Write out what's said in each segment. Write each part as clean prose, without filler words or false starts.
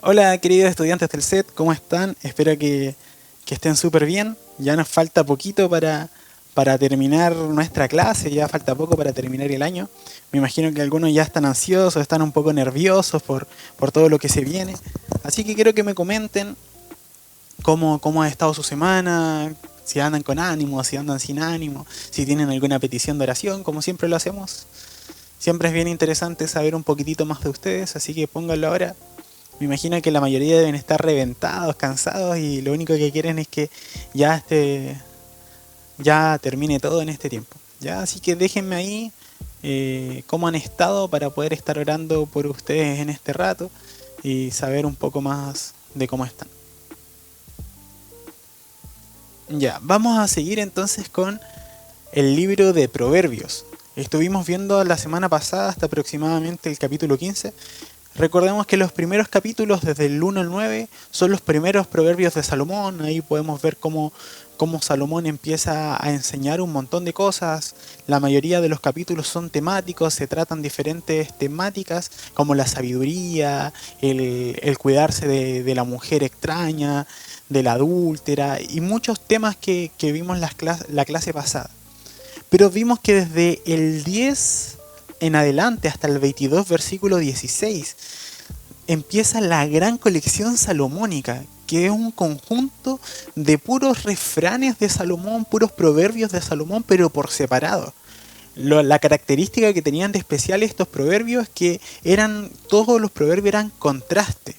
Hola queridos estudiantes del SET, ¿cómo están? Espero que estén súper bien. Ya nos falta poquito para terminar nuestra clase, ya falta poco para terminar el año. Me imagino que algunos ya están ansiosos, están un poco nerviosos por todo lo que se viene. Así que quiero que me comenten cómo ha estado su semana, si andan con ánimo, si andan sin ánimo, si tienen alguna petición de oración, como siempre lo hacemos. Siempre es bien interesante saber un poquitito más de ustedes, así que pónganlo ahora. Me imagino que la mayoría deben estar reventados, cansados y lo único que quieren es que ya ya termine todo en este tiempo. Ya, así que déjenme ahí cómo han estado para poder estar orando por ustedes en este rato y saber un poco más de cómo están. Ya, vamos a seguir entonces con el libro de Proverbios. Estuvimos viendo la semana pasada hasta aproximadamente el capítulo 15. Recordemos que los primeros capítulos, desde el 1 al 9, son los primeros proverbios de Salomón. Ahí podemos ver cómo Salomón empieza a enseñar un montón de cosas. La mayoría de los capítulos son temáticos, se tratan diferentes temáticas como la sabiduría, el cuidarse de la mujer extraña, de la adúltera y muchos temas que vimos la clase pasada. Pero vimos que desde el 10 en adelante hasta el 22 versículo 16 empieza la gran colección salomónica, que es un conjunto de puros refranes de Salomón, puros proverbios de Salomón, pero por separado. La característica que tenían de especial estos proverbios es que todos los proverbios eran contraste.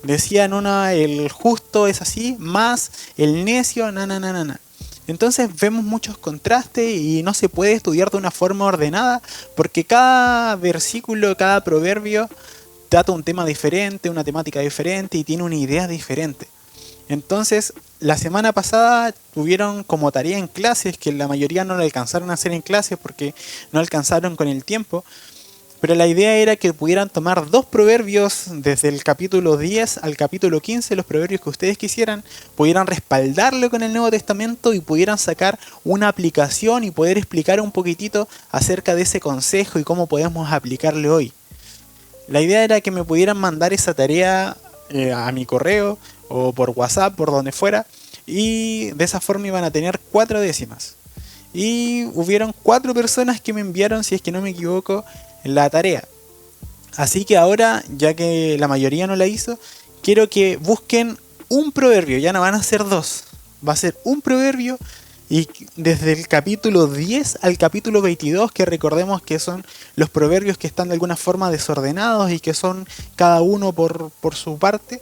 Decían el justo es así, más el necio, na. Entonces vemos muchos contrastes y no se puede estudiar de una forma ordenada porque cada versículo, cada proverbio trata un tema diferente, una temática diferente y tiene una idea diferente. Entonces, la semana pasada tuvieron como tarea en clases, que la mayoría no lo alcanzaron a hacer en clases porque no alcanzaron con el tiempo, pero la idea era que pudieran tomar dos proverbios desde el capítulo 10 al capítulo 15, los proverbios que ustedes quisieran, pudieran respaldarlo con el Nuevo Testamento y pudieran sacar una aplicación y poder explicar un poquitito acerca de ese consejo y cómo podemos aplicarle hoy. La idea era que me pudieran mandar esa tarea a mi correo o por WhatsApp, por donde fuera, y de esa forma iban a tener 4 décimas. Y hubieron 4 personas que me enviaron, si es que no me equivoco, la tarea. Así que ahora, ya que la mayoría no la hizo, quiero que busquen un proverbio, ya no van a ser 2, va a ser un proverbio y desde el capítulo 10 al capítulo 22, que recordemos que son los proverbios que están de alguna forma desordenados y que son cada uno por su parte.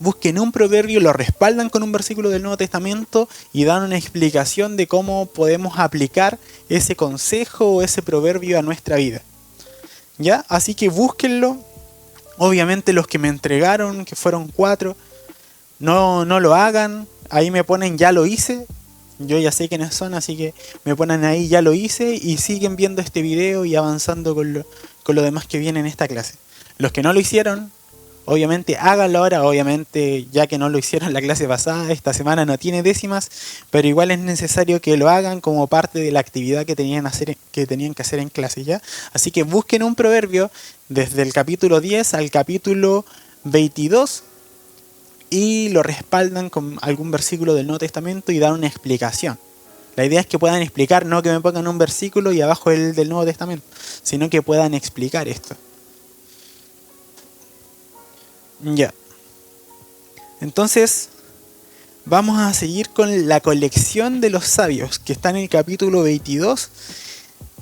Busquen un proverbio, lo respaldan con un versículo del Nuevo Testamento y dan una explicación de cómo podemos aplicar ese consejo o ese proverbio a nuestra vida. ¿Ya? Así que búsquenlo. Obviamente los que me entregaron, que fueron 4, no lo hagan. Ahí me ponen ya lo hice. Yo ya sé quiénes son, así que me ponen ahí ya lo hice y siguen viendo este video y avanzando con lo demás que viene en esta clase. Los que no lo hicieron, obviamente háganlo ahora, obviamente ya que no lo hicieron la clase pasada, esta semana no tiene décimas, pero igual es necesario que lo hagan como parte de la actividad que tenían que hacer en clase, ¿ya? Así que busquen un proverbio desde el capítulo 10 al capítulo 22 y lo respaldan con algún versículo del Nuevo Testamento y dan una explicación. La idea es que puedan explicar, no que me pongan un versículo y abajo el del Nuevo Testamento, sino que puedan explicar esto. Ya. Entonces, vamos a seguir con la colección de los sabios, que está en el capítulo 22,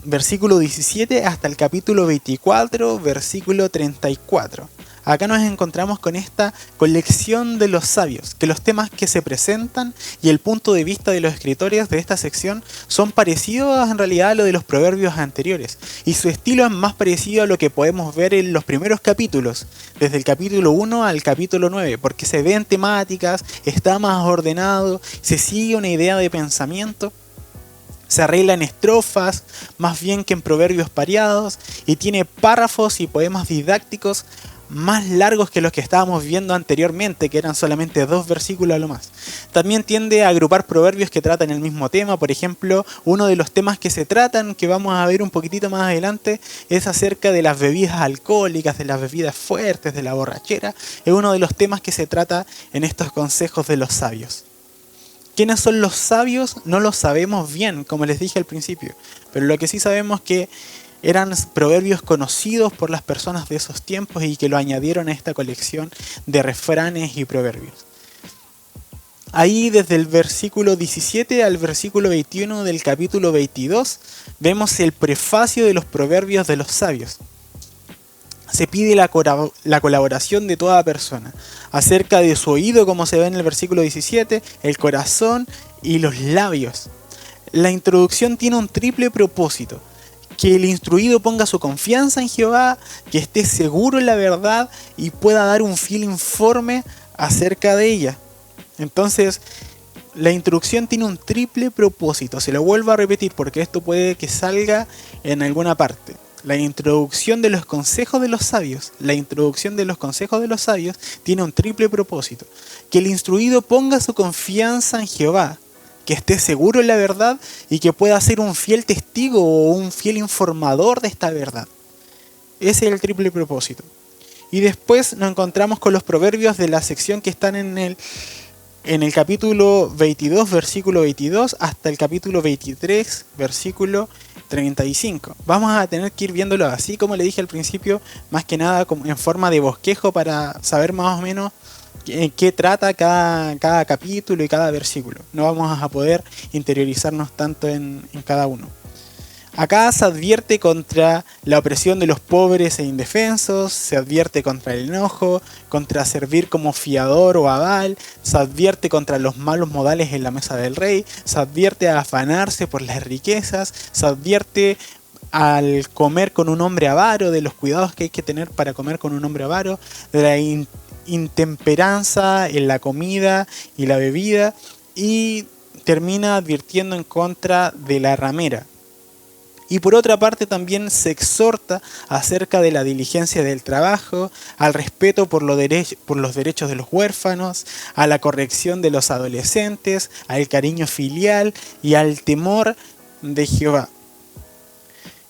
versículo 17, hasta el capítulo 24, versículo 34. Acá nos encontramos con esta colección de los sabios, que los temas que se presentan y el punto de vista de los escritores de esta sección son parecidos en realidad a lo de los proverbios anteriores, y su estilo es más parecido a lo que podemos ver en los primeros capítulos, desde el capítulo 1 al capítulo 9, porque se ven temáticas, está más ordenado, se sigue una idea de pensamiento. Se arregla en estrofas, más bien que en proverbios pareados, y tiene párrafos y poemas didácticos más largos que los que estábamos viendo anteriormente, que eran solamente 2 versículos a lo más. También tiende a agrupar proverbios que tratan el mismo tema. Por ejemplo, uno de los temas que se tratan, que vamos a ver un poquitito más adelante, es acerca de las bebidas alcohólicas, de las bebidas fuertes, de la borrachera. Es uno de los temas que se trata en estos consejos de los sabios. ¿Quiénes son los sabios? No lo sabemos bien, como les dije al principio, pero lo que sí sabemos es que eran proverbios conocidos por las personas de esos tiempos y que lo añadieron a esta colección de refranes y proverbios. Ahí desde el versículo 17 al versículo 21 del capítulo 22 vemos el prefacio de los proverbios de los sabios. Se pide la colaboración de toda persona acerca de su oído, como se ve en el versículo 17, el corazón y los labios. La introducción tiene un triple propósito: que el instruido ponga su confianza en Jehová, que esté seguro en la verdad y pueda dar un fiel informe acerca de ella. Entonces, la introducción tiene un triple propósito. Se lo vuelvo a repetir porque esto puede que salga en alguna parte. La introducción de los consejos de los sabios. La introducción de los consejos de los sabios tiene un triple propósito: que el instruido ponga su confianza en Jehová, que esté seguro en la verdad y que pueda ser un fiel testigo o un fiel informador de esta verdad. Ese es el triple propósito. Y después nos encontramos con los proverbios de la sección que están en el capítulo 22, versículo 22, hasta el capítulo 23, versículo 35. Vamos a tener que ir viéndolo así, como le dije al principio, más que nada en forma de bosquejo para saber más o menos en qué trata cada capítulo y cada versículo. No vamos a poder interiorizarnos tanto en cada uno. Acá se advierte contra la opresión de los pobres e indefensos, se advierte contra el enojo, contra servir como fiador o aval, se advierte contra los malos modales en la mesa del rey, se advierte a afanarse por las riquezas, se advierte al comer con un hombre avaro, de los cuidados que hay que tener para comer con un hombre avaro, de la intemperanza en la comida y la bebida, y termina advirtiendo en contra de la ramera. Y por otra parte también se exhorta acerca de la diligencia del trabajo, al respeto por los derechos de los huérfanos, a la corrección de los adolescentes, al cariño filial y al temor de Jehová.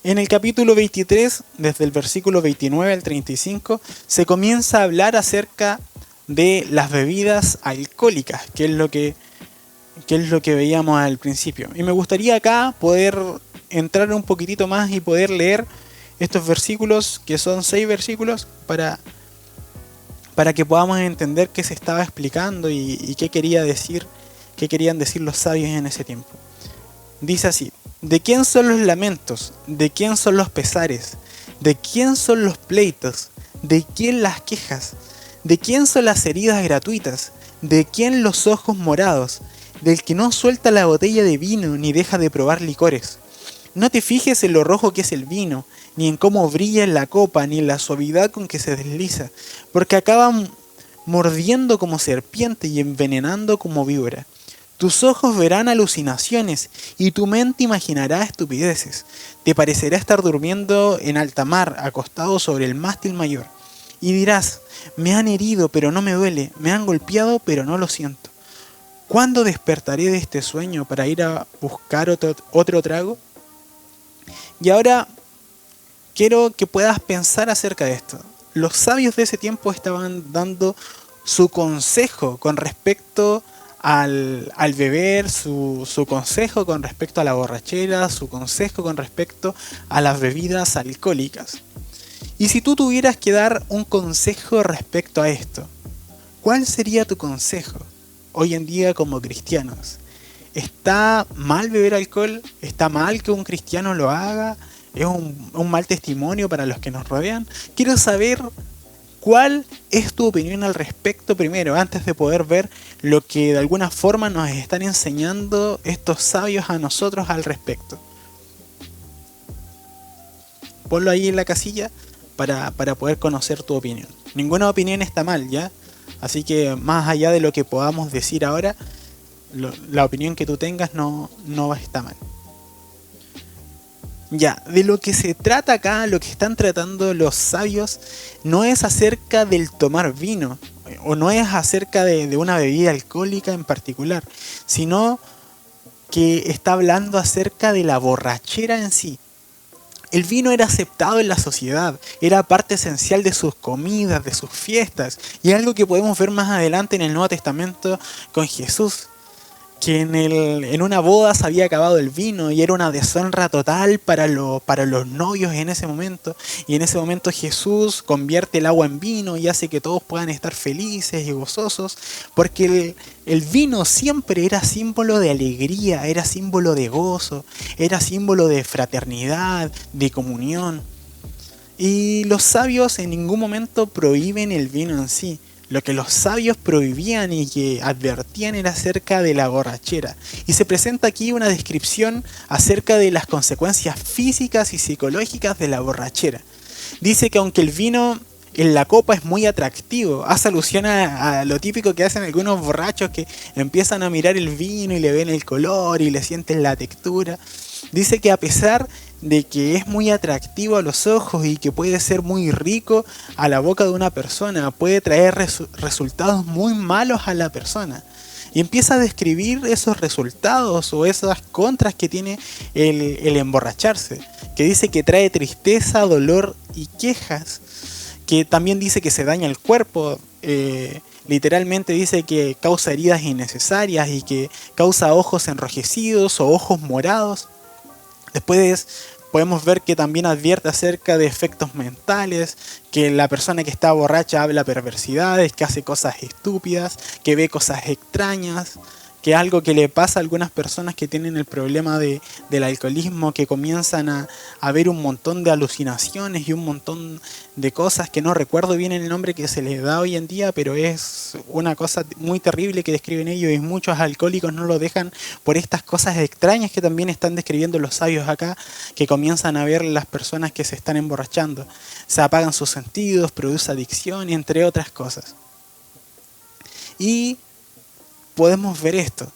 En el capítulo 23, desde el versículo 29 al 35, se comienza a hablar acerca de las bebidas alcohólicas, que es lo que veíamos al principio. Y me gustaría acá poder entrar un poquitito más y poder leer estos versículos, que son 6 versículos, para que podamos entender qué se estaba explicando y qué querían decir los sabios en ese tiempo. Dice así: ¿de quién son los lamentos? ¿De quién son los pesares? ¿De quién son los pleitos? ¿De quién las quejas? ¿De quién son las heridas gratuitas? ¿De quién los ojos morados? Del que no suelta la botella de vino ni deja de probar licores. No te fijes en lo rojo que es el vino, ni en cómo brilla en la copa, ni en la suavidad con que se desliza, porque acaba mordiendo como serpiente y envenenando como víbora. Tus ojos verán alucinaciones, y tu mente imaginará estupideces. Te parecerá estar durmiendo en alta mar, acostado sobre el mástil mayor. Y dirás: me han herido, pero no me duele, me han golpeado, pero no lo siento. ¿Cuándo despertaré de este sueño para ir a buscar otro trago? Y ahora quiero que puedas pensar acerca de esto. Los sabios de ese tiempo estaban dando su consejo con respecto al beber, su consejo con respecto a la borrachera, su consejo con respecto a las bebidas alcohólicas. Y si tú tuvieras que dar un consejo respecto a esto, ¿cuál sería tu consejo hoy en día como cristianos? ¿Está mal beber alcohol? ¿Está mal que un cristiano lo haga? ¿Es un mal testimonio para los que nos rodean? Quiero saber cuál es tu opinión al respecto primero, antes de poder ver lo que de alguna forma nos están enseñando estos sabios a nosotros al respecto. Ponlo ahí en la casilla para poder conocer tu opinión. Ninguna opinión está mal, ¿ya? Así que más allá de lo que podamos decir ahora, la opinión que tú tengas no va a estar mal. Ya, de lo que se trata acá, lo que están tratando los sabios, no es acerca del tomar vino, o no es acerca de una bebida alcohólica en particular, sino que está hablando acerca de la borrachera en sí. El vino era aceptado en la sociedad, era parte esencial de sus comidas, de sus fiestas, y es algo que podemos ver más adelante en el Nuevo Testamento con Jesús, que en una boda se había acabado el vino y era una deshonra total para los novios en ese momento. Y en ese momento Jesús convierte el agua en vino y hace que todos puedan estar felices y gozosos, porque el vino siempre era símbolo de alegría, era símbolo de gozo, era símbolo de fraternidad, de comunión. Y los sabios en ningún momento prohíben el vino en sí. Lo que los sabios prohibían y que advertían era acerca de la borrachera. Y se presenta aquí una descripción acerca de las consecuencias físicas y psicológicas de la borrachera. Dice que aunque el vino en la copa es muy atractivo, hace alusión a lo típico que hacen algunos borrachos que empiezan a mirar el vino y le ven el color y le sienten la textura. Dice que a pesar de que es muy atractivo a los ojos y que puede ser muy rico a la boca de una persona, puede traer resultados muy malos a la persona. Y empieza a describir esos resultados o esas contras que tiene el emborracharse. Que dice que trae tristeza, dolor y quejas. Que también dice que se daña el cuerpo. Literalmente dice que causa heridas innecesarias y que causa ojos enrojecidos o ojos morados. Después podemos ver que también advierte acerca de efectos mentales, que la persona que está borracha habla perversidades, que hace cosas estúpidas, que ve cosas extrañas, que es algo que le pasa a algunas personas que tienen el problema del alcoholismo, que comienzan a ver un montón de alucinaciones y un montón de cosas que no recuerdo bien el nombre que se les da hoy en día, pero es una cosa muy terrible que describen ellos y muchos alcohólicos no lo dejan por estas cosas extrañas que también están describiendo los sabios acá, que comienzan a ver las personas que se están emborrachando. Se apagan sus sentidos, produce adicción, entre otras cosas. Y podemos ver esto,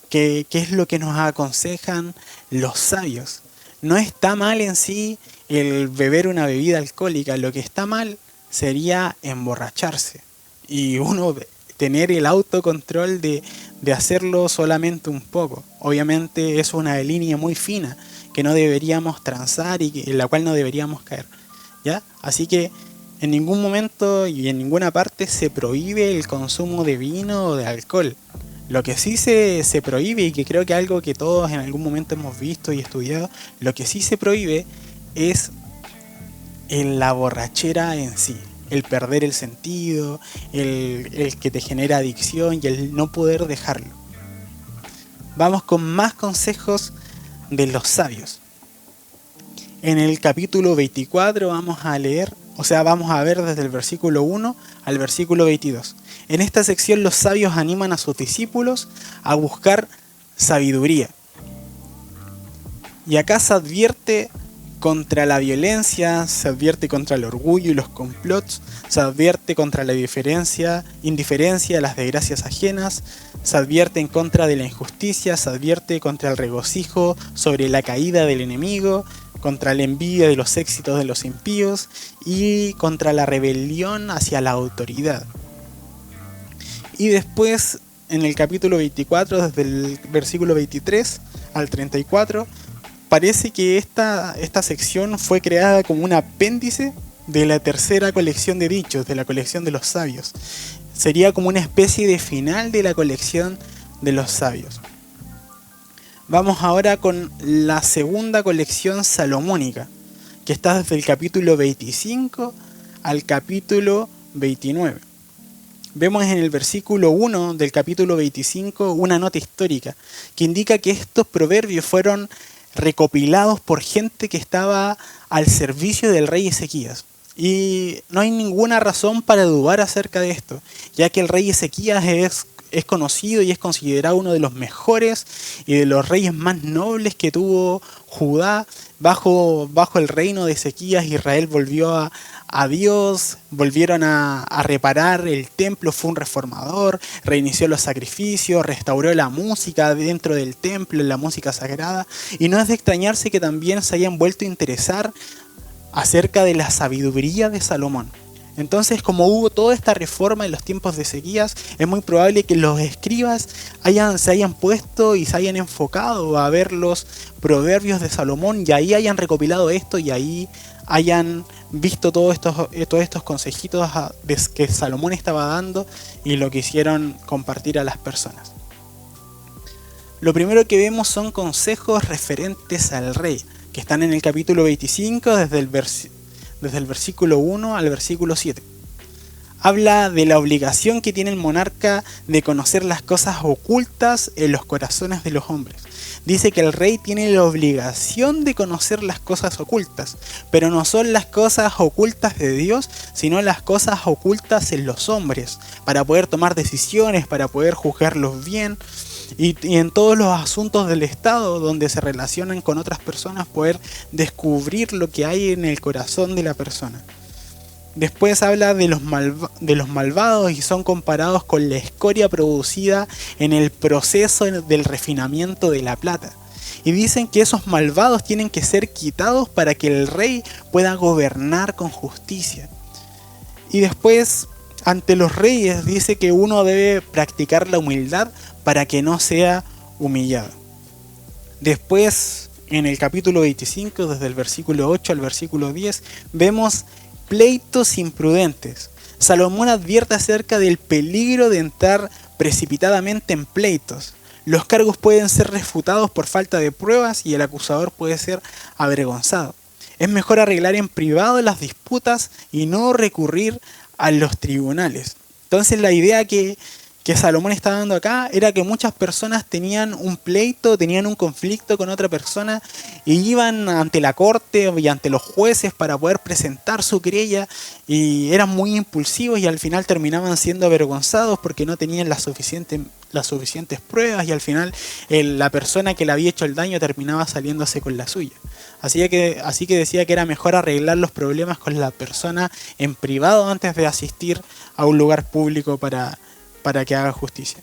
que es lo que nos aconsejan los sabios. No está mal en sí el beber una bebida alcohólica, lo que está mal sería emborracharse. Y uno tener el autocontrol de hacerlo solamente un poco. Obviamente es una línea muy fina que no deberíamos transar y en la cual no deberíamos caer, ¿ya? Así que en ningún momento y en ninguna parte se prohíbe el consumo de vino o de alcohol. Lo que sí se prohíbe, y que creo que es algo que todos en algún momento hemos visto y estudiado, lo que sí se prohíbe es la borrachera en sí. El perder el sentido, el que te genera adicción y el no poder dejarlo. Vamos con más consejos de los sabios. En el capítulo 24 vamos a ver desde el versículo 1 al versículo 22. En esta sección los sabios animan a sus discípulos a buscar sabiduría. Y acá se advierte contra la violencia, se advierte contra el orgullo y los complots, se advierte contra la indiferencia, las desgracias ajenas, se advierte en contra de la injusticia, se advierte contra el regocijo sobre la caída del enemigo, contra la envidia de los éxitos de los impíos y contra la rebelión hacia la autoridad. Y después, en el capítulo 24, desde el versículo 23 al 34, parece que esta sección fue creada como un apéndice de la tercera colección de dichos, de la colección de los sabios. Sería como una especie de final de la colección de los sabios. Vamos ahora con la segunda colección salomónica, que está desde el capítulo 25 al capítulo 29. Vemos en el versículo 1 del capítulo 25 una nota histórica que indica que estos proverbios fueron recopilados por gente que estaba al servicio del rey Ezequías. Y no hay ninguna razón para dudar acerca de esto, ya que el rey Ezequías es es conocido y es considerado uno de los mejores y de los reyes más nobles que tuvo Judá. Bajo el reino de Ezequías, Israel volvió a Dios, volvieron a reparar el templo, fue un reformador, reinició los sacrificios, restauró la música dentro del templo, la música sagrada, y no es de extrañarse que también se hayan vuelto a interesar acerca de la sabiduría de Salomón. Entonces, como hubo toda esta reforma en los tiempos de Ezequías, es muy probable que los escribas se hayan puesto y se hayan enfocado a ver los proverbios de Salomón, y ahí hayan recopilado esto y ahí hayan visto todos estos consejitos que Salomón estaba dando y lo quisieron compartir a las personas. Lo primero que vemos son consejos referentes al rey, que están en el capítulo 25 desde el versículo 1 al versículo 7. Habla de la obligación que tiene el monarca de conocer las cosas ocultas en los corazones de los hombres. Dice que el rey tiene la obligación de conocer las cosas ocultas, pero no son las cosas ocultas de Dios, sino las cosas ocultas en los hombres, para poder tomar decisiones, para poder juzgarlos bien, y en todos los asuntos del Estado donde se relacionan con otras personas, poder descubrir lo que hay en el corazón de la persona. Después habla de los malvados y son comparados con la escoria producida en el proceso del refinamiento de la plata. Y dicen que esos malvados tienen que ser quitados para que el rey pueda gobernar con justicia. Y después, ante los reyes, dice que uno debe practicar la humildad para que no sea humillado. Después, en el capítulo 25, desde el versículo 8 al versículo 10, vemos pleitos imprudentes. Salomón advierte acerca del peligro de entrar precipitadamente en pleitos. Los cargos pueden ser refutados por falta de pruebas y el acusador puede ser avergonzado. Es mejor arreglar en privado las disputas y no recurrir a los tribunales. Entonces la idea que Salomón está dando acá era que muchas personas tenían un pleito, tenían un conflicto con otra persona y iban ante la corte y ante los jueces para poder presentar su querella, y eran muy impulsivos y al final terminaban siendo avergonzados porque no tenían las suficientes pruebas, y al final la persona que le había hecho el daño terminaba saliéndose con la suya. Así que decía que era mejor arreglar los problemas con la persona en privado antes de asistir a un lugar público para que haga justicia.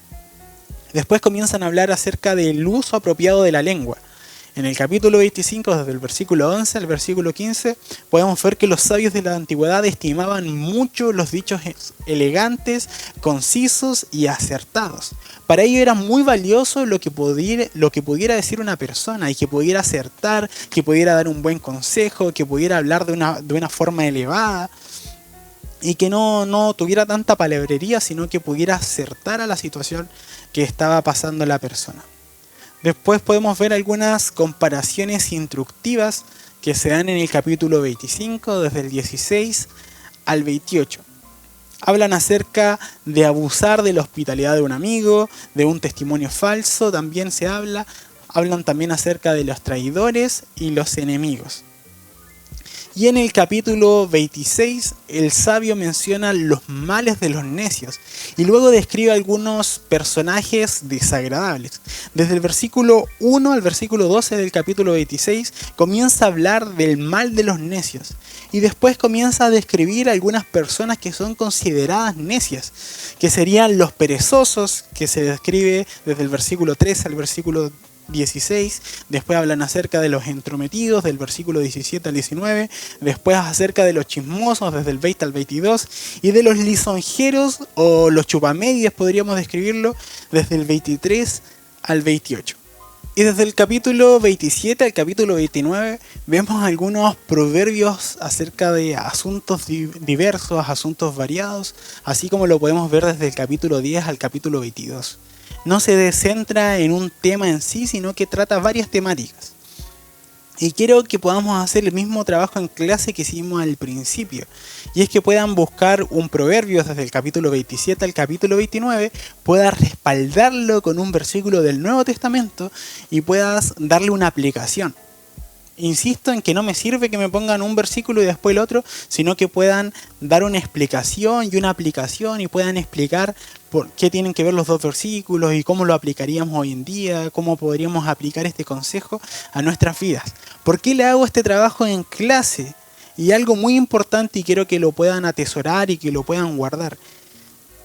Después comienzan a hablar acerca del uso apropiado de la lengua. En el capítulo 25, desde el versículo 11 al versículo 15, podemos ver que los sabios de la antigüedad estimaban mucho los dichos elegantes, concisos y acertados. Para ello era muy valioso lo que pudiera decir una persona, y que pudiera acertar, que pudiera dar un buen consejo, que pudiera hablar de una forma elevada, y que no tuviera tanta palabrería, sino que pudiera acertar a la situación que estaba pasando la persona. Después podemos ver algunas comparaciones instructivas que se dan en el capítulo 25, desde el 16 al 28. Hablan acerca de abusar de la hospitalidad de un amigo, de un testimonio falso, también se hablan también acerca de los traidores y los enemigos. Y en el capítulo 26, el sabio menciona los males de los necios y luego describe algunos personajes desagradables. Desde el versículo 1 al versículo 12 del capítulo 26 comienza a hablar del mal de los necios, y después comienza a describir algunas personas que son consideradas necias, que serían los perezosos, que se describe desde el versículo 13 al versículo 16, después hablan acerca de los entrometidos del versículo 17 al 19, después acerca de los chismosos desde el 20 al 22, y de los lisonjeros o los chupamedias, podríamos describirlo, desde el 23 al 28. Y desde el capítulo 27 al capítulo 29 vemos algunos proverbios acerca de asuntos diversos, asuntos variados, así como lo podemos ver desde el capítulo 10 al capítulo 22. No se centra en un tema en sí, sino que trata varias temáticas. Y quiero que podamos hacer el mismo trabajo en clase que hicimos al principio. Y es que puedan buscar un proverbio desde el capítulo 27 al capítulo 29, puedas respaldarlo con un versículo del Nuevo Testamento y puedas darle una aplicación. Insisto en que no me sirve que me pongan un versículo y después el otro, sino que puedan dar una explicación y una aplicación y puedan explicar por qué tienen que ver los dos versículos y cómo lo aplicaríamos hoy en día, cómo podríamos aplicar este consejo a nuestras vidas. ¿Por qué le hago este trabajo en clase? Y algo muy importante, y quiero que lo puedan atesorar y que lo puedan guardar,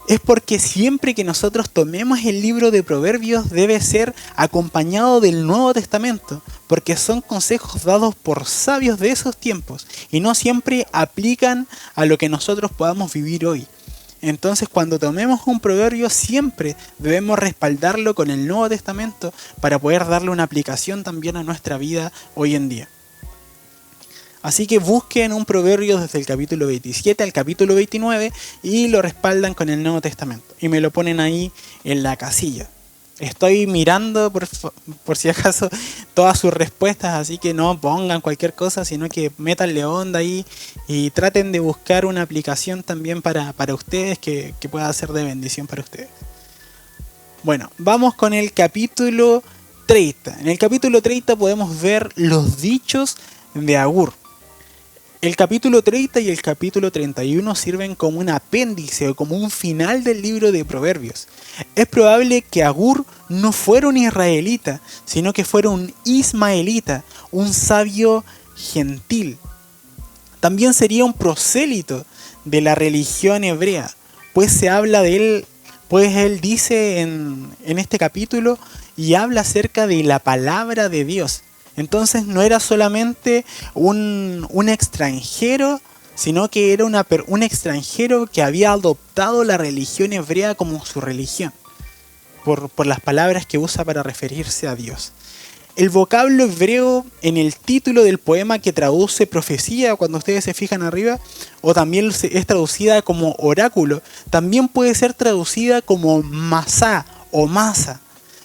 es porque siempre que nosotros tomemos el libro de Proverbios debe ser acompañado del Nuevo Testamento, porque son consejos dados por sabios de esos tiempos y no siempre aplican a lo que nosotros podamos vivir hoy. Entonces, cuando tomemos un proverbio, siempre debemos respaldarlo con el Nuevo Testamento para poder darle una aplicación también a nuestra vida hoy en día. Así que busquen un proverbio desde el capítulo 27 al capítulo 29 y lo respaldan con el Nuevo Testamento. Y me lo ponen ahí en la casilla. Estoy mirando por si acaso todas sus respuestas, así que no pongan cualquier cosa, sino que métanle onda ahí y traten de buscar una aplicación también para ustedes que pueda ser de bendición para ustedes. Bueno, vamos con el capítulo 30. En el capítulo 30 podemos ver los dichos de Agur. El capítulo 30 y el capítulo 31 sirven como un apéndice o como un final del libro de Proverbios. Es probable que Agur no fuera un israelita, sino que fuera un ismaelita, un sabio gentil. También sería un prosélito de la religión hebrea, pues se habla de él, pues él dice en este capítulo y habla acerca de la palabra de Dios. Entonces no era solamente un extranjero, sino que era un extranjero que había adoptado la religión hebrea como su religión, por las palabras que usa para referirse a Dios. El vocablo hebreo en el título del poema que traduce profecía, cuando ustedes se fijan arriba, o también es traducida como oráculo, también puede ser traducida como masá o masa,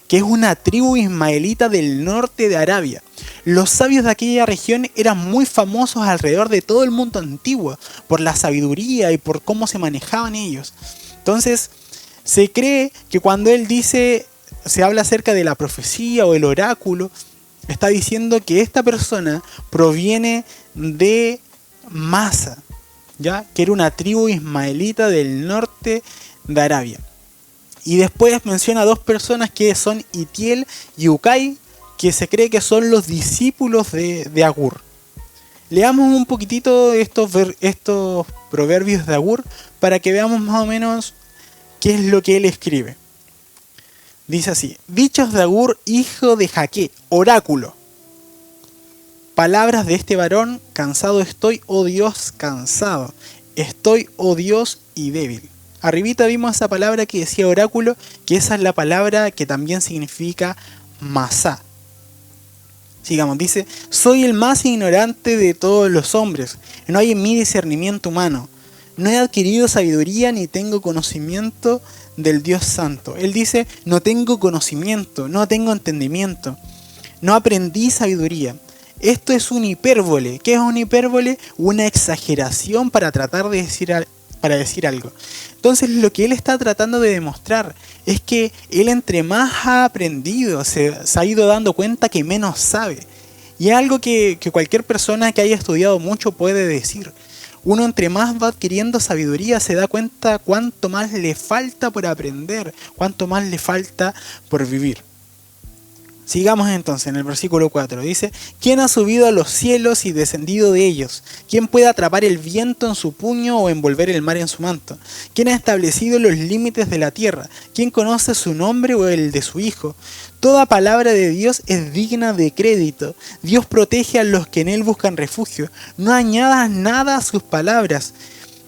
que es una tribu ismaelita del norte de Arabia. Los sabios de aquella región eran muy famosos alrededor de todo el mundo antiguo, por la sabiduría y por cómo se manejaban ellos. Entonces, se cree que cuando él dice, se habla acerca de la profecía o el oráculo, está diciendo que esta persona proviene de Masa, ¿ya? Que era una tribu ismaelita del norte de Arabia. Y después menciona a dos personas que son Itiel y Ucay, que se cree que son los discípulos de Agur. Leamos un poquitito estos proverbios de Agur para que veamos más o menos qué es lo que él escribe. Dice así: dichos de Agur, hijo de Jaque, oráculo. Palabras de este varón, cansado estoy, oh Dios, cansado. Estoy, oh Dios, y débil. Arribita vimos esa palabra que decía oráculo, que esa es la palabra que también significa masá. Sigamos, dice: soy el más ignorante de todos los hombres, no hay en mí discernimiento humano. No he adquirido sabiduría ni tengo conocimiento del Dios Santo. Él dice, no tengo conocimiento, no tengo entendimiento, no aprendí sabiduría. Esto es un hipérbole. ¿Qué es un hipérbole? Una exageración para tratar de decir algo. Entonces lo que él está tratando de demostrar es que él, entre más ha aprendido, se ha ido dando cuenta que menos sabe. Y es algo que cualquier persona que haya estudiado mucho puede decir. Uno, entre más va adquiriendo sabiduría, se da cuenta cuánto más le falta por aprender, cuánto más le falta por vivir. Sigamos entonces en el versículo 4. Dice: ¿quién ha subido a los cielos y descendido de ellos? ¿Quién puede atrapar el viento en su puño o envolver el mar en su manto? ¿Quién ha establecido los límites de la tierra? ¿Quién conoce su nombre o el de su hijo? Toda palabra de Dios es digna de crédito. Dios protege a los que en él buscan refugio. No añadas nada a sus palabras,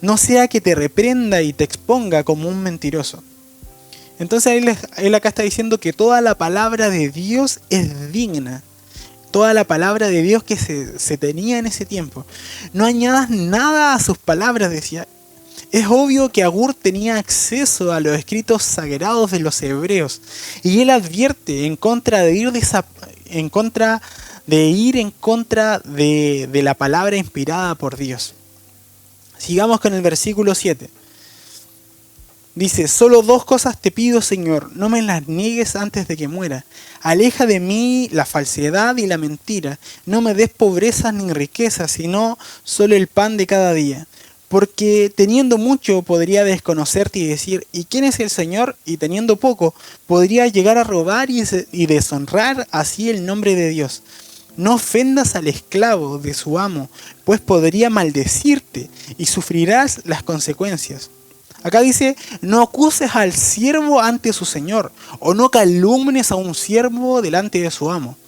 no sea que te reprenda y te exponga como un mentiroso. Entonces él acá está diciendo que toda la palabra de Dios es digna. Toda la palabra de Dios que se tenía en ese tiempo. No añadas nada a sus palabras, decía. Es obvio que Agur tenía acceso a los escritos sagrados de los hebreos. Y él advierte en contra de ir en contra de la palabra inspirada por Dios. Sigamos con el versículo 7. Dice, solo dos cosas te pido, Señor, no me las niegues antes de que muera. Aleja de mí la falsedad y la mentira. No me des pobreza ni riqueza, sino solo el pan de cada día. Porque teniendo mucho podría desconocerte y decir, ¿y quién es el Señor? Y teniendo poco podría llegar a robar y deshonrar así el nombre de Dios. No ofendas al esclavo de su amo, pues podría maldecirte y sufrirás las consecuencias. Acá dice, no acuses al siervo ante su señor, o no calumnies a un siervo delante de su amo.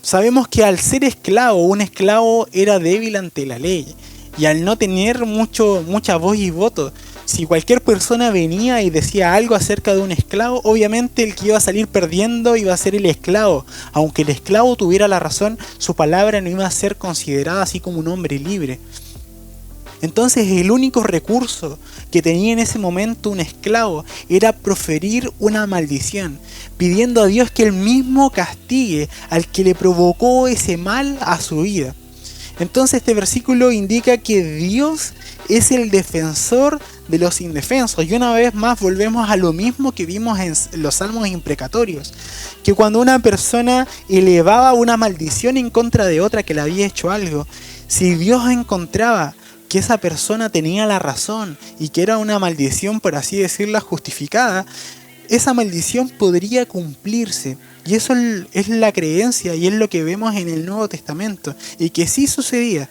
Sabemos que al ser esclavo, un esclavo era débil ante la ley, y al no tener mucha voz y voto, si cualquier persona venía y decía algo acerca de un esclavo, obviamente el que iba a salir perdiendo iba a ser el esclavo. Aunque el esclavo tuviera la razón, su palabra no iba a ser considerada así como un hombre libre. Entonces el único recurso que tenía en ese momento un esclavo era proferir una maldición, pidiendo a Dios que él mismo castigue al que le provocó ese mal a su vida. Entonces este versículo indica que Dios es el defensor de los indefensos. Y una vez más volvemos a lo mismo que vimos en los salmos imprecatorios, que cuando una persona elevaba una maldición en contra de otra que le había hecho algo, si Dios encontraba que esa persona tenía la razón y que era una maldición, por así decirla, justificada, esa maldición podría cumplirse. Y eso es la creencia y es lo que vemos en el Nuevo Testamento, y que sí sucedía.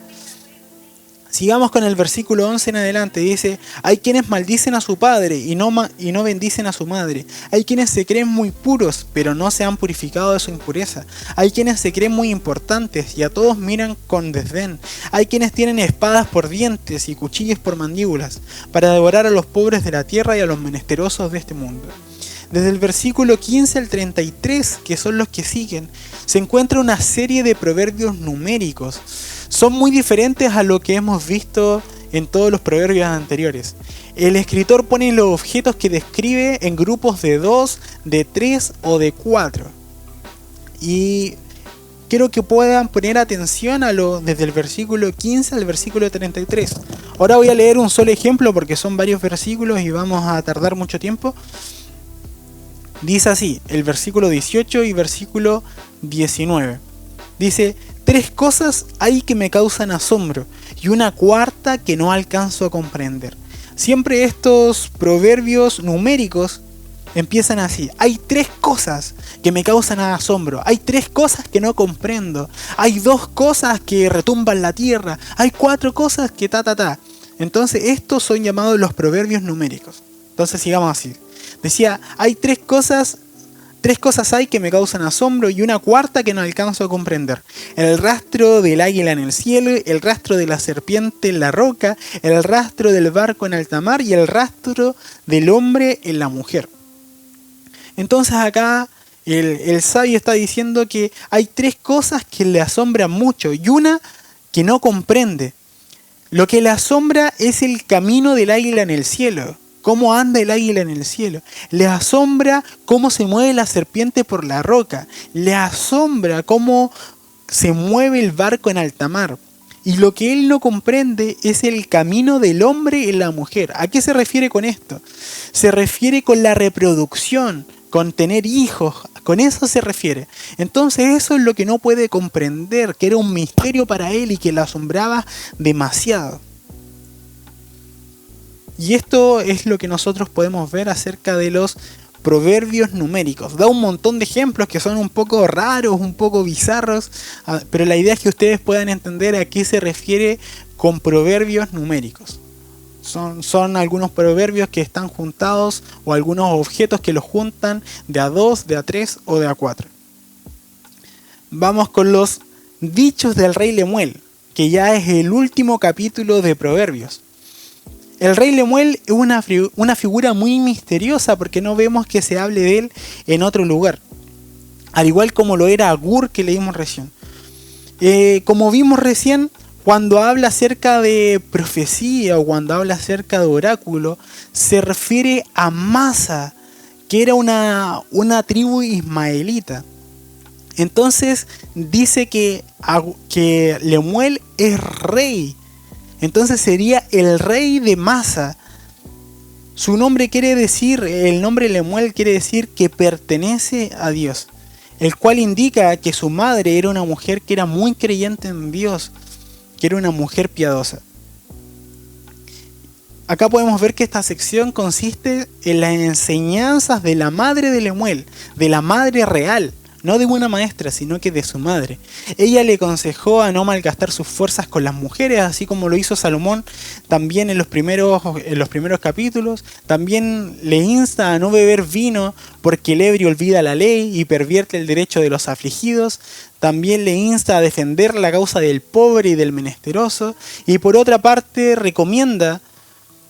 Sigamos con el versículo 11 en adelante. Dice, hay quienes maldicen a su padre y no bendicen a su madre. Hay quienes se creen muy puros, pero no se han purificado de su impureza. Hay quienes se creen muy importantes y a todos miran con desdén. Hay quienes tienen espadas por dientes y cuchillos por mandíbulas, para devorar a los pobres de la tierra y a los menesterosos de este mundo. Desde el versículo 15 al 33, que son los que siguen, se encuentra una serie de proverbios numéricos. Son muy diferentes a lo que hemos visto en todos los proverbios anteriores. El escritor pone los objetos que describe en grupos de 2, de 3 o de 4. Y quiero que puedan poner atención desde el versículo 15 al versículo 33. Ahora voy a leer un solo ejemplo porque son varios versículos y vamos a tardar mucho tiempo. Dice así, el versículo 18 y versículo 19. Dice, 3 cosas hay que me causan asombro y una cuarta que no alcanzo a comprender. Siempre estos proverbios numéricos empiezan así. Hay 3 cosas que me causan asombro. Hay 3 cosas que no comprendo. Hay 2 cosas que retumban la tierra. Hay 4 cosas que ta. Entonces estos son llamados los proverbios numéricos. Entonces sigamos así. Decía, hay 3 cosas hay que me causan asombro y una cuarta que no alcanzo a comprender. El rastro del águila en el cielo, el rastro de la serpiente en la roca, el rastro del barco en alta mar y el rastro del hombre en la mujer. Entonces acá el sabio está diciendo que hay 3 cosas que le asombran mucho y una que no comprende. Lo que le asombra es el camino del águila en el cielo. Cómo anda el águila en el cielo. Le asombra cómo se mueve la serpiente por la roca. Le asombra cómo se mueve el barco en alta mar. Y lo que él no comprende es el camino del hombre en la mujer. ¿A qué se refiere con esto? Se refiere con la reproducción, con tener hijos. Con eso se refiere. Entonces eso es lo que no puede comprender, que era un misterio para él y que le asombraba demasiado. Y esto es lo que nosotros podemos ver acerca de los proverbios numéricos. Da un montón de ejemplos que son un poco raros, un poco bizarros, pero la idea es que ustedes puedan entender a qué se refiere con proverbios numéricos. Son algunos proverbios que están juntados o algunos objetos que los juntan de a 2, de a 3 o de a 4. Vamos con los dichos del rey Lemuel, que ya es el último capítulo de Proverbios. El rey Lemuel es una figura muy misteriosa porque no vemos que se hable de él en otro lugar. Al igual como lo era Agur que leímos recién. Como vimos recién, cuando habla acerca de profecía o cuando habla acerca de oráculo, se refiere a Masa, que era una tribu ismaelita. Entonces dice que Lemuel es rey. Entonces sería el rey de Masa. Su nombre quiere decir, el nombre Lemuel quiere decir que pertenece a Dios, el cual indica que su madre era una mujer que era muy creyente en Dios, que era una mujer piadosa. Acá podemos ver que esta sección consiste en las enseñanzas de la madre de Lemuel, de la madre real, no de una maestra, sino que de su madre. Ella le aconsejó a no malgastar sus fuerzas con las mujeres, así como lo hizo Salomón también en los primeros capítulos. También le insta a no beber vino porque el ebrio olvida la ley y pervierte el derecho de los afligidos. También le insta a defender la causa del pobre y del menesteroso. Y por otra parte recomienda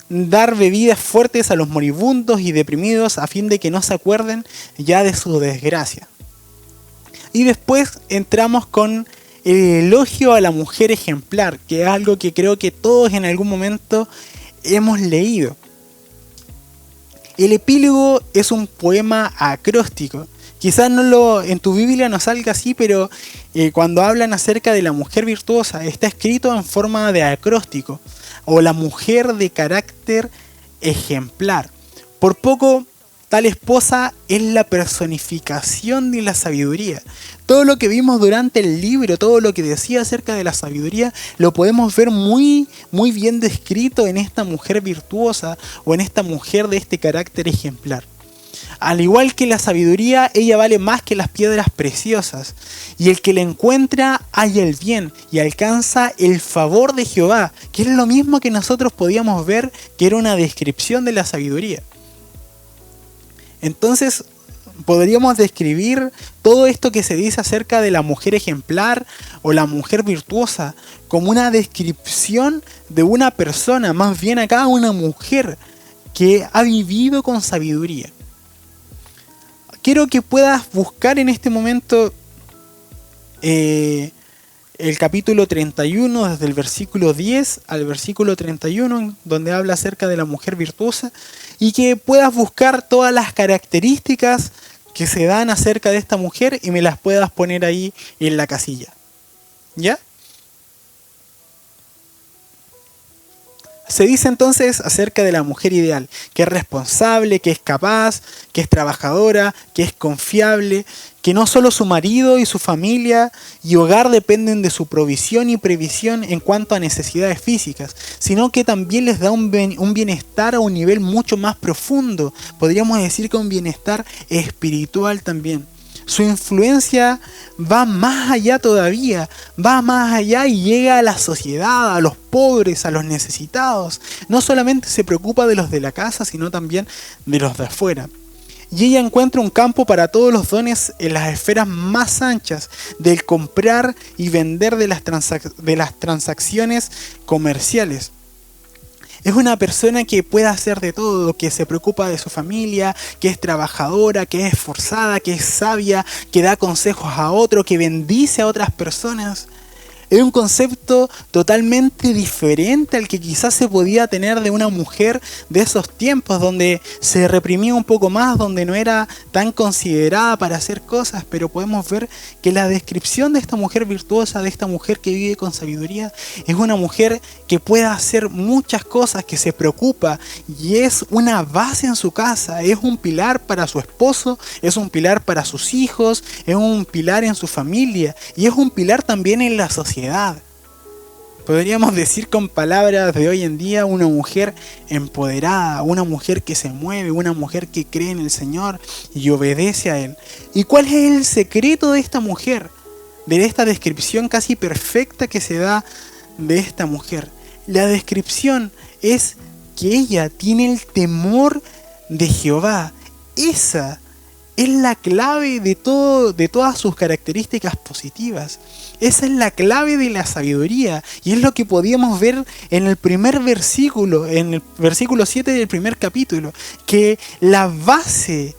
dar bebidas fuertes a los moribundos y deprimidos a fin de que no se acuerden ya de su desgracia. Y después entramos con el elogio a la mujer ejemplar, que es algo que creo que todos en algún momento hemos leído. El epílogo es un poema acróstico. Quizás en tu Biblia no salga así, pero cuando hablan acerca de la mujer virtuosa está escrito en forma de acróstico, o la mujer de carácter ejemplar. Por poco, tal esposa es la personificación de la sabiduría. Todo lo que vimos durante el libro, todo lo que decía acerca de la sabiduría, lo podemos ver muy, muy bien descrito en esta mujer virtuosa o en esta mujer de este carácter ejemplar. Al igual que la sabiduría, ella vale más que las piedras preciosas. Y el que la encuentra halla el bien y alcanza el favor de Jehová, que es lo mismo que nosotros podíamos ver que era una descripción de la sabiduría. Entonces, podríamos describir todo esto que se dice acerca de la mujer ejemplar o la mujer virtuosa como una descripción de una persona, más bien acá una mujer que ha vivido con sabiduría. Quiero que puedas buscar en este momento el capítulo 31, desde el versículo 10 al versículo 31, donde habla acerca de la mujer virtuosa, y que puedas buscar todas las características que se dan acerca de esta mujer y me las puedas poner ahí en la casilla. ¿Ya? Se dice entonces acerca de la mujer ideal, que es responsable, que es capaz, que es trabajadora, que es confiable, que no solo su marido y su familia y hogar dependen de su provisión y previsión en cuanto a necesidades físicas, sino que también les da un bienestar a un nivel mucho más profundo, podríamos decir que un bienestar espiritual también. Su influencia va más allá todavía, va más allá y llega a la sociedad, a los pobres, a los necesitados. No solamente se preocupa de los de la casa, sino también de los de afuera. Y ella encuentra un campo para todos los dones en las esferas más anchas del comprar y vender de las transacciones comerciales. Es una persona que puede hacer de todo, que se preocupa de su familia, que es trabajadora, que es esforzada, que es sabia, que da consejos a otros, que bendice a otras personas. Es un concepto totalmente diferente al que quizás se podía tener de una mujer de esos tiempos, donde se reprimía un poco más, donde no era tan considerada para hacer cosas, pero podemos ver que la descripción de esta mujer virtuosa, de esta mujer que vive con sabiduría, es una mujer que puede hacer muchas cosas, que se preocupa y es una base en su casa, es un pilar para su esposo, es un pilar para sus hijos, es un pilar en su familia y es un pilar también en la sociedad. Podríamos decir con palabras de hoy en día, una mujer empoderada, una mujer que se mueve, una mujer que cree en el Señor y obedece a Él. ¿Y cuál es el secreto de esta mujer? De esta descripción casi perfecta que se da de esta mujer. La descripción es que ella tiene el temor de Jehová. Esa es la clave de todas sus características positivas. Esa es la clave de la sabiduría. Y es lo que podíamos ver en el primer versículo, en el versículo 7 del primer capítulo. Que la base,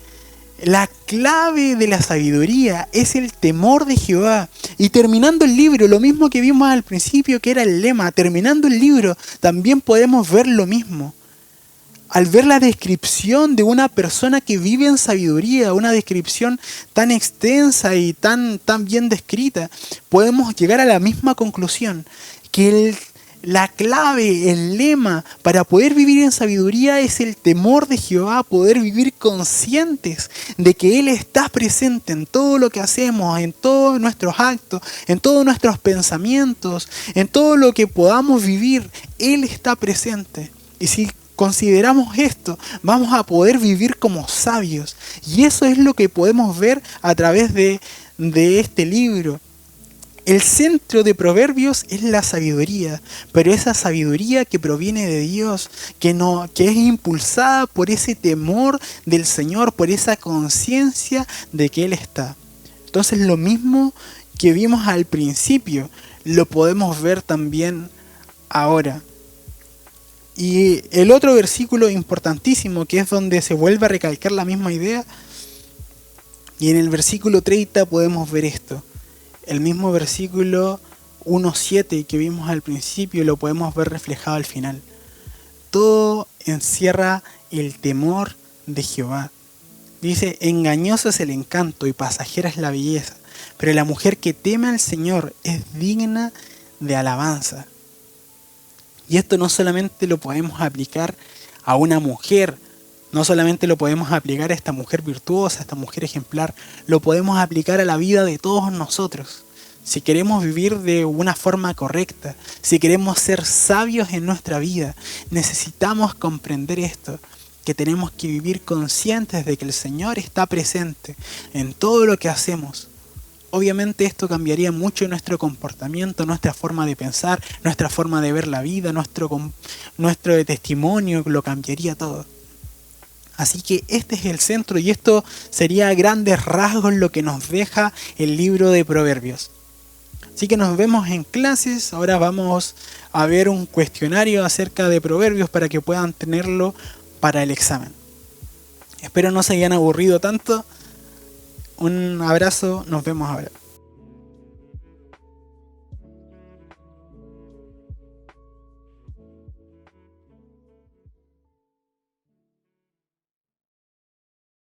la clave de la sabiduría es el temor de Jehová. Y terminando el libro, lo mismo que vimos al principio que era el lema, terminando el libro también podemos ver lo mismo. Al ver la descripción de una persona que vive en sabiduría, una descripción tan extensa y tan bien descrita, podemos llegar a la misma conclusión, que La clave, el lema para poder vivir en sabiduría es el temor de Jehová, poder vivir conscientes de que Él está presente en todo lo que hacemos, en todos nuestros actos, en todos nuestros pensamientos, en todo lo que podamos vivir. Él está presente. Y si consideramos esto, vamos a poder vivir como sabios. Y eso es lo que podemos ver a través de este libro. El centro de Proverbios es la sabiduría, pero esa sabiduría que proviene de Dios, que es impulsada por ese temor del Señor, por esa conciencia de que Él está. Entonces lo mismo que vimos al principio, lo podemos ver también ahora. Y el otro versículo importantísimo, que es donde se vuelve a recalcar la misma idea, y en el versículo 30 podemos ver esto. El mismo versículo 1.7 que vimos al principio lo podemos ver reflejado al final. Todo encierra el temor de Jehová. Dice, engañoso es el encanto y pasajera es la belleza, pero la mujer que teme al Señor es digna de alabanza. Y esto no solamente lo podemos aplicar a una mujer, no solamente lo podemos aplicar a esta mujer virtuosa, a esta mujer ejemplar, lo podemos aplicar a la vida de todos nosotros. Si queremos vivir de una forma correcta, si queremos ser sabios en nuestra vida, necesitamos comprender esto, que tenemos que vivir conscientes de que el Señor está presente en todo lo que hacemos. Obviamente esto cambiaría mucho nuestro comportamiento, nuestra forma de pensar, nuestra forma de ver la vida, nuestro testimonio, lo cambiaría todo. Así que este es el centro y esto sería a grandes rasgos lo que nos deja el libro de Proverbios. Así que nos vemos en clases. Ahora vamos a ver un cuestionario acerca de Proverbios para que puedan tenerlo para el examen. Espero no se hayan aburrido tanto. Un abrazo, nos vemos ahora.